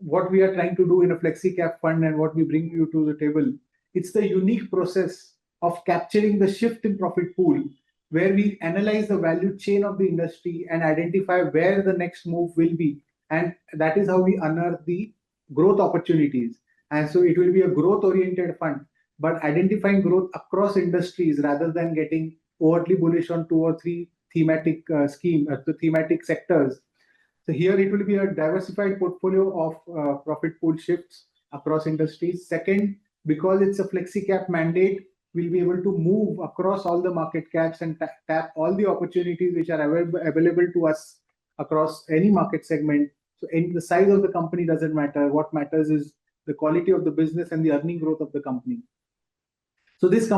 what we are trying to do in a Flexi Cap Fund and what we bring you to the table, it's the unique process of capturing the shift in profit pool, where we analyze the value chain of the industry and identify where the next move will be. And that is how we unearth the growth opportunities. And so it will be a growth oriented fund, but identifying growth across industries rather than getting overtly bullish on two or three thematic the thematic sectors. So here it will be a diversified portfolio of profit pool shifts across industries. Second, because it's a flexi cap mandate, we'll be able to move across all the market caps and tap all the opportunities which are available to us across any market segment. So the size of the company doesn't matter. What matters is the quality of the business and the earning growth of the company. So this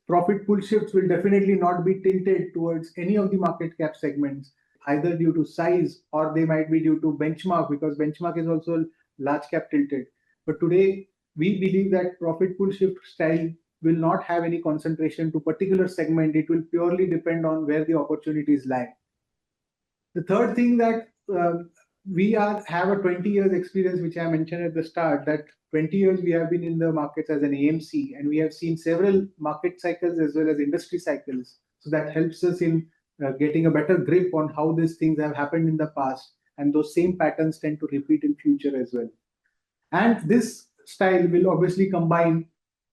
profit pool shifts will definitely not be tilted towards any of the market cap segments, either due to size or they might be due to benchmark, because benchmark is also large cap tilted. But today, we believe that profit pool shift style will not have any concentration to particular segment. It will purely depend on where the opportunities lie. The third thing that we have a 20 years experience, which I mentioned at the start, that 20 years we have been in the markets as an AMC, and we have seen several market cycles as well as industry cycles. So that helps us in getting a better grip on how these things have happened in the past, and those same patterns tend to repeat in future as well. And this style will obviously combine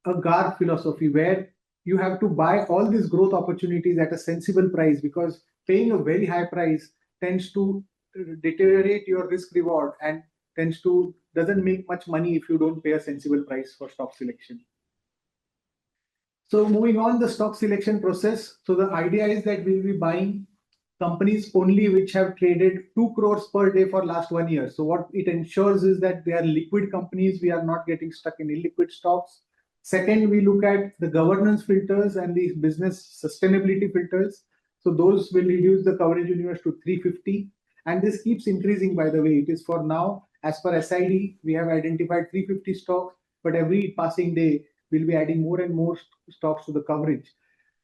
a Garp philosophy where you have to buy all these growth opportunities at a sensible price, because paying a very high price tends to deteriorate your risk reward and doesn't make much money if you don't pay a sensible price for stock selection. So moving on the stock selection process. So the idea is that we'll be buying companies only which have traded 2 crores per day for last 1 year. So what it ensures is that they are liquid companies. We are not getting stuck in illiquid stocks. Second, we look at the governance filters and the business sustainability filters. So those will reduce the coverage universe to 350. And this keeps increasing, by the way. It is for now, as per SID, we have identified 350 stocks, but every passing day, we'll be adding more and more stocks to the coverage.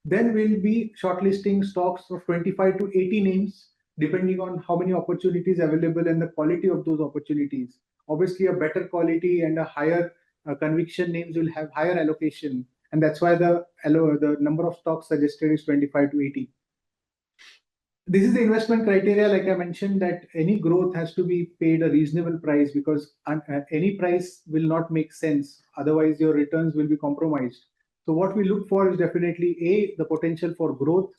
Then we'll be shortlisting stocks of 25 to 80 names, depending on how many opportunities available and the quality of those opportunities. Obviously, a better quality and a higher conviction names will have higher allocation. And that's why the number of stocks suggested is 25 to 80. This is the investment criteria. Like I mentioned, that any growth has to be paid a reasonable price, because any price will not make sense. Otherwise, your returns will be compromised. So what we look for is definitely A, the potential for growth,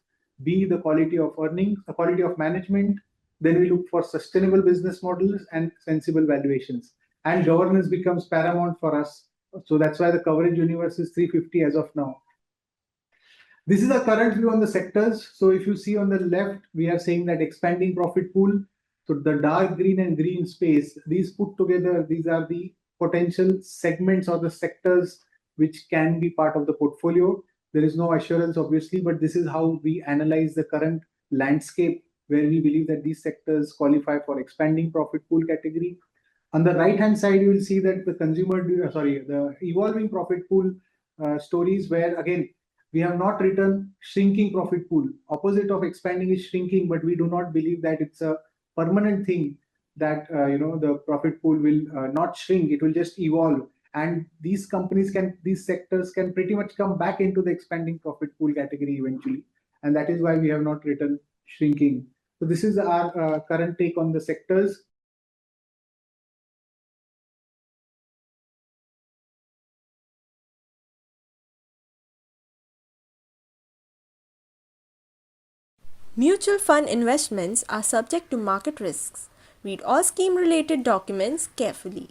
B, the quality of earnings, the quality of management. Then we look for sustainable business models and sensible valuations. And governance becomes paramount for us. So that's why the coverage universe is 350 as of now. This is a current view on the sectors. So if you see on the left, we are saying that expanding profit pool. So the dark green and green space, these put together, these are the potential segments or the sectors which can be part of the portfolio. There is no assurance, obviously, but this is how we analyze the current landscape, where we believe that these sectors qualify for expanding profit pool category. On the right hand side, you will see that the evolving profit pool stories, where again, we have not written shrinking profit pool. Opposite of expanding is shrinking, but we do not believe that it's a permanent thing, that the profit pool will not shrink. It will just evolve, and these sectors can pretty much come back into the expanding profit pool category eventually, and that is why we have not written shrinking. So this is our current take on the sectors. Mutual fund investments are subject to market risks. Read all scheme-related documents carefully.